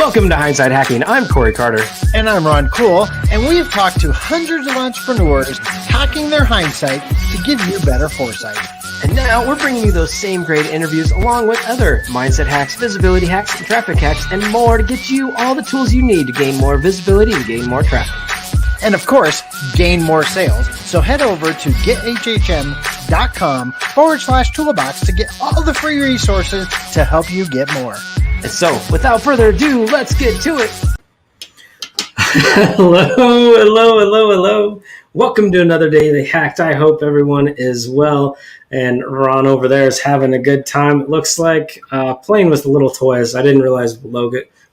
Welcome to Hindsight Hacking. I'm Corey Carter. And I'm Ron Cool, and we've talked to hundreds of entrepreneurs hacking their hindsight to give you better foresight. And now we're bringing you those same great interviews along with other mindset hacks, visibility hacks, traffic hacks, and more to get you all the tools you need to gain more visibility and gain more traffic. And of course, gain more sales. So head over to gethhm.com/toolbox to get all the free resources to help you get more. And so, without further ado, let's get to it. Hello. Welcome to another Daily Hacked. I hope everyone is well. And Ron over there is having a good time. It looks like playing with the little toys. I didn't realize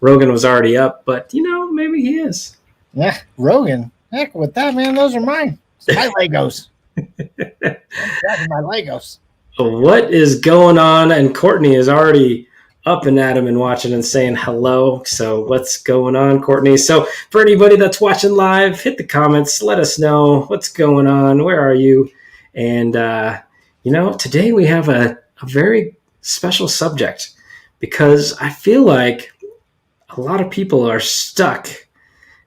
Rogan was already up, but maybe he is. Yeah, Rogan. Heck with that, man. Those are mine. It's my Legos. That's my Legos. What is going on? And Courtney is already up and at him and watching and saying hello. So what's going on, Courtney? So for anybody that's watching live, hit the comments. Let us know what's going on. Where are you? And, today we have a very special subject because I feel like a lot of people are stuck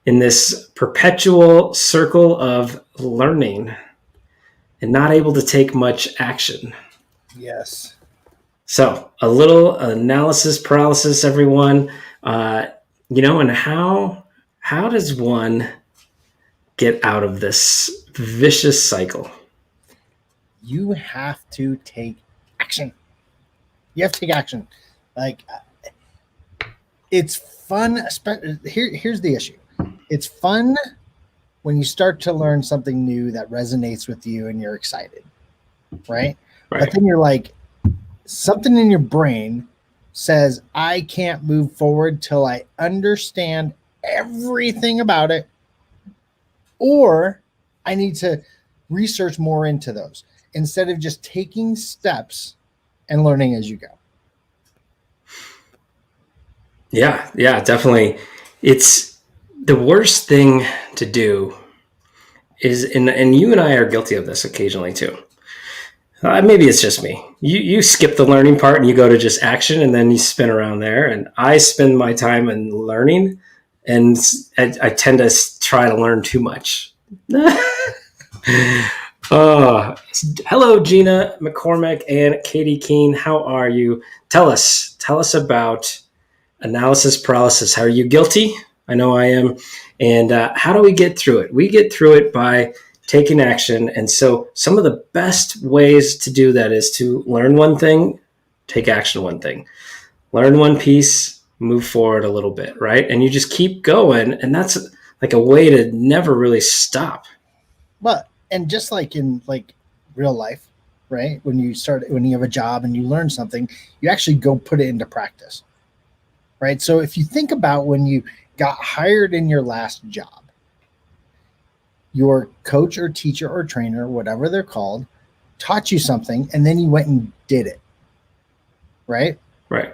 in this perpetual circle of learning and not able to take much action. Yes. So a little analysis paralysis, everyone, and how does one get out of this vicious cycle? You have to take action. You have to take action. Like, it's fun. Here's the issue. It's fun when you start to learn something new that resonates with you and you're excited, right? But then you're like, something in your brain says, I can't move forward till I understand everything about it, or I need to research more into those instead of just taking steps and learning as you go. Yeah, definitely. It's the worst thing to do is, and you and I are guilty of this occasionally too. Maybe it's just me. You skip the learning part and you go to just action and then you spin around there. And I spend my time in learning and I tend to try to learn too much. Hello, Gina McCormick and Katie Keene. How are you? Tell us about analysis paralysis. How are you guilty? I know I am. And how do we get through it? We get through it by taking action. And so some of the best ways to do that is to learn one thing, take action one thing, learn one piece, move forward a little bit, right? And you just keep going. And that's like a way to never really stop. But, and just like in like real life, right? When you have a job and you learn something, you actually go put it into practice, right? So if you think about when you got hired in your last job, your coach or teacher or trainer, whatever they're called, taught you something, and then you went and did it, right? Right.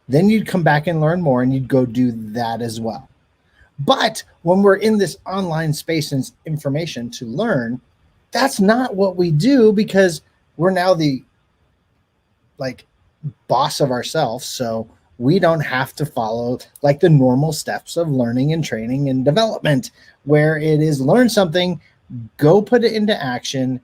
Then you'd come back and learn more, and you'd go do that as well. But when we're in this online space and information to learn, that's not what we do because we're now the boss of ourselves. So we don't have to follow like the normal steps of learning and training and development, where it is learn something, go put it into action,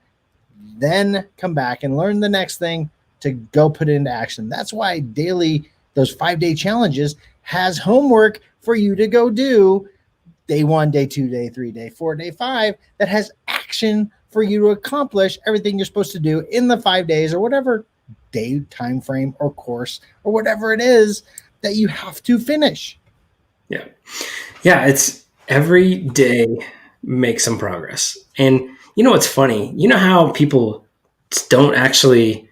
then come back and learn the next thing to go put it into action. That's why those 5-day challenges has homework for you to go do day 1, day 2, day 3, day 4, day 5, that has action for you to accomplish everything you're supposed to do in the 5 days or whatever day time frame or course or whatever it is that you have to finish. Yeah. It's every day make some progress. And what's funny, how people don't actually,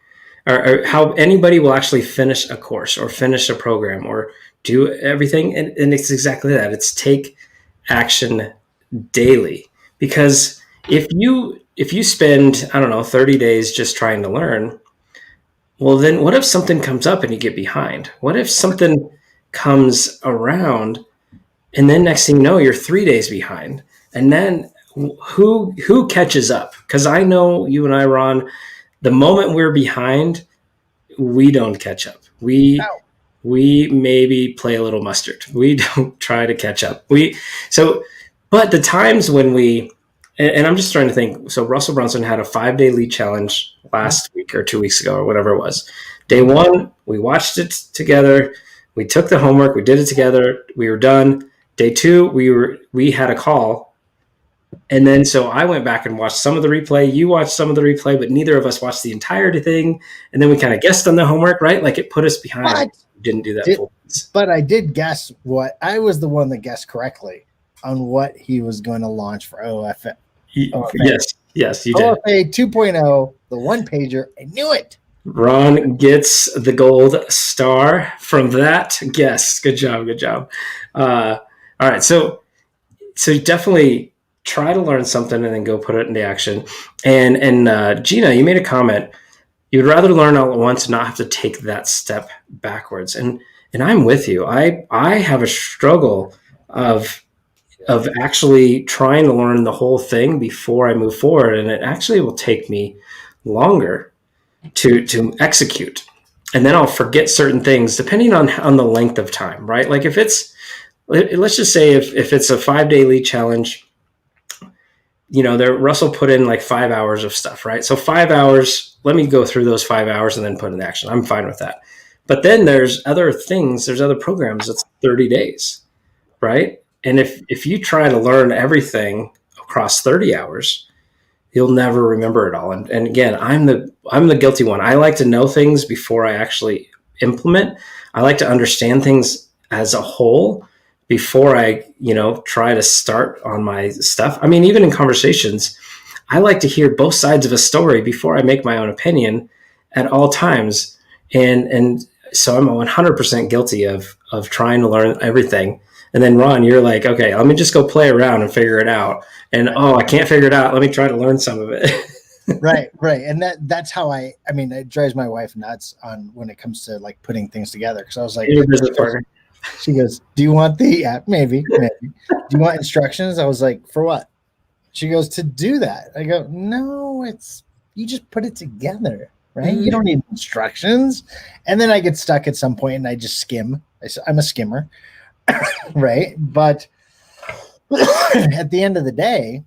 or how anybody will actually finish a course or finish a program or do everything. And it's exactly that. It's take action daily. Because if you spend, 30 days just trying to learn, well, then what if something comes up and you get behind? What if something comes around and then next thing you know, you're 3 days behind? And then who catches up? Because I know you and I, Ron, the moment we're behind, we don't catch up. We we maybe play a little mustard. We don't try to catch up. But the times when and I'm just trying to think. So Russell Brunson had a 5-day lead challenge last week or 2 weeks ago or whatever it was. Day one, we watched it together. We took the homework. We did it together. We were done. Day two, we had a call. And then so I went back and watched some of the replay. You watched some of the replay, but neither of us watched the entire thing. And then we kind of guessed on the homework, right? Like it put us behind. But didn't do that. But I did guess what I was the one that guessed correctly on what he was going to launch for OFA. Yes, you did. OFA 2.0, the one pager. I knew it. Ron gets the gold star from that guess. Good job. All right, so definitely try to learn something and then go put it into action. And Gina, you made a comment. You'd rather learn all at once and not have to take that step backwards. And I'm with you. I have a struggle of actually trying to learn the whole thing before I move forward, and it actually will take me longer to execute. And then I'll forget certain things depending on the length of time, right? Like let's just say if it's a 5-day lead challenge, Russell put in like 5 hours of stuff, right? So 5 hours, let me go through those 5 hours and then put in action. I'm fine with that. But then there's other things, there's other programs that's 30 days, right? And if you try to learn everything across 30 hours, you'll never remember it all. And again, I'm the guilty one. I like to know things before I actually implement. I like to understand things as a whole before I, try to start on my stuff. I mean, even in conversations, I like to hear both sides of a story before I make my own opinion at all times. And so I'm 100% guilty of trying to learn everything. And then Ron, you're like, okay, let me just go play around and figure it out. And I can't figure it out. Let me try to learn some of it. Right. And that's how it drives my wife nuts on when it comes to like putting things together. Because I was like, she goes, do you want maybe. Do you want instructions? I was like, for what? She goes, to do that. I go, no, you just put it together, right? Mm-hmm. You don't need instructions. And then I get stuck at some point and I just skim. I'm a skimmer. Right. But at the end of the day,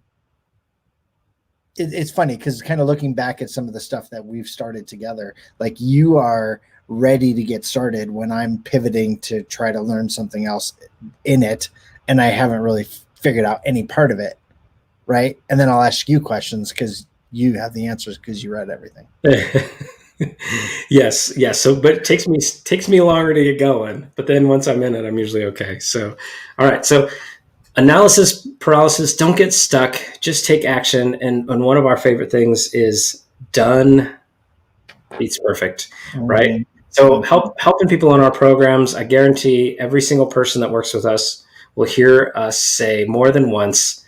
it's funny because kind of looking back at some of the stuff that we've started together, like you are ready to get started when I'm pivoting to try to learn something else in it. And I haven't really figured out any part of it. Right. And then I'll ask you questions because you have the answers because you read everything. Yes. So, but it takes me longer to get going. But then once I'm in it, I'm usually okay. So, all right. So, analysis paralysis. Don't get stuck. Just take action. And one of our favorite things is done beats perfect. Right. So, helping people in our programs. I guarantee every single person that works with us will hear us say more than once,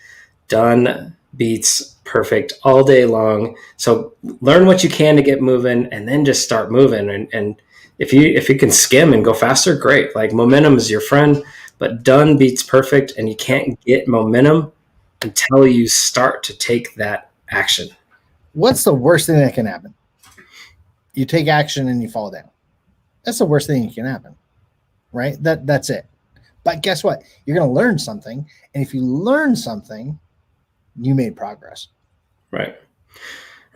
done beats perfect all day long. So learn what you can to get moving and then just start moving. And if you can skim and go faster, great. Like momentum is your friend, but done beats perfect. And you can't get momentum until you start to take that action. What's the worst thing that can happen? You take action and you fall down. That's the worst thing that can happen, right? That's it. But guess what? You're going to learn something. And if you learn something, you made progress. Right.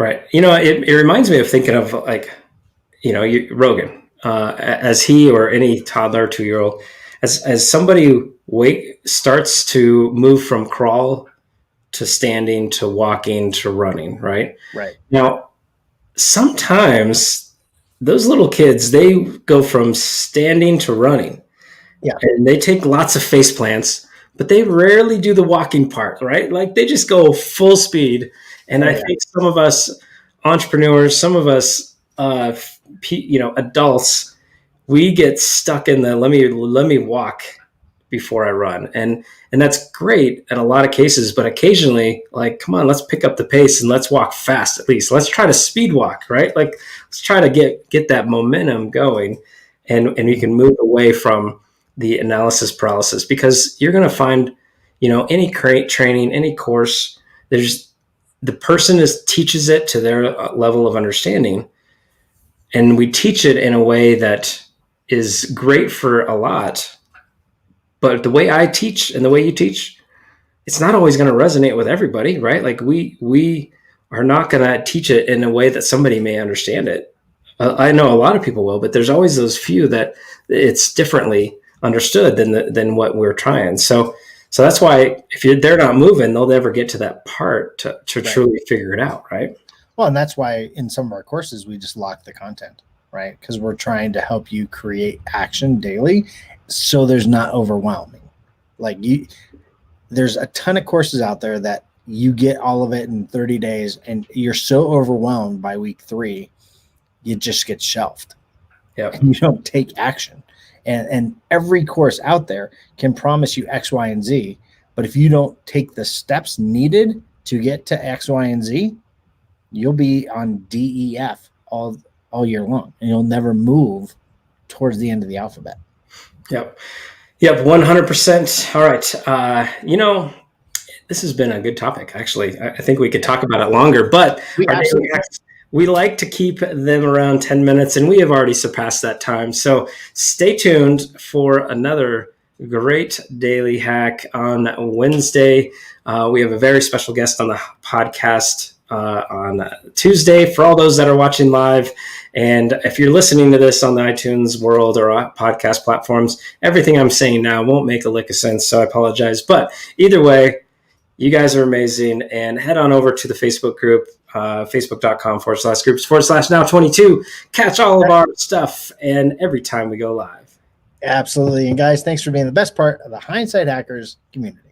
It reminds me of thinking of like, Rogan, as he or any toddler, 2-year-old, as somebody who starts to move from crawl to standing to walking to running. Right. Now, sometimes those little kids, they go from standing to running. Yeah. And they take lots of face plants, but they rarely do the walking part, right? Like they just go full speed. And I think some of us entrepreneurs, some of us, adults, we get stuck in the let me walk before I run, and that's great in a lot of cases. But occasionally, like, come on, let's pick up the pace and let's walk fast. At least let's try to speed walk, right? Like let's try to get that momentum going, and you can move away from the analysis paralysis, because you're going to find, any training, any course, the person teaches it to their level of understanding. And we teach it in a way that is great for a lot, but the way I teach and the way you teach, it's not always going to resonate with everybody, right? Like we are not going to teach it in a way that somebody may understand it. I know a lot of people will, but there's always those few that it's differently understood than what we're trying. So that's why if they're not moving, they'll never get to that part to right. truly figure it out, right? Well, and that's why in some of our courses we just lock the content, right? Because we're trying to help you create action daily, so there's not overwhelming. Like there's a ton of courses out there that you get all of it in 30 days, and you're so overwhelmed by week 3, you just get shelved. Yeah, you don't take action. And every course out there can promise you X, Y, and Z, but if you don't take the steps needed to get to X, Y, and Z, you'll be on DEF all year long, and you'll never move towards the end of the alphabet. Yep, 100%. All right, this has been a good topic. Actually, I think we could talk about it longer, but we like to keep them around 10 minutes, and we have already surpassed that time. So stay tuned for another great daily hack on Wednesday. We have a very special guest on the podcast on Tuesday for all those that are watching live. And if you're listening to this on the iTunes world or podcast platforms, everything I'm saying now won't make a lick of sense, so I apologize. But either way, you guys are amazing, and head on over to the Facebook group, facebook.com/groups/now22. Catch all of our stuff and every time we go live. Absolutely. And guys, thanks for being the best part of the Hindsight Hackers community.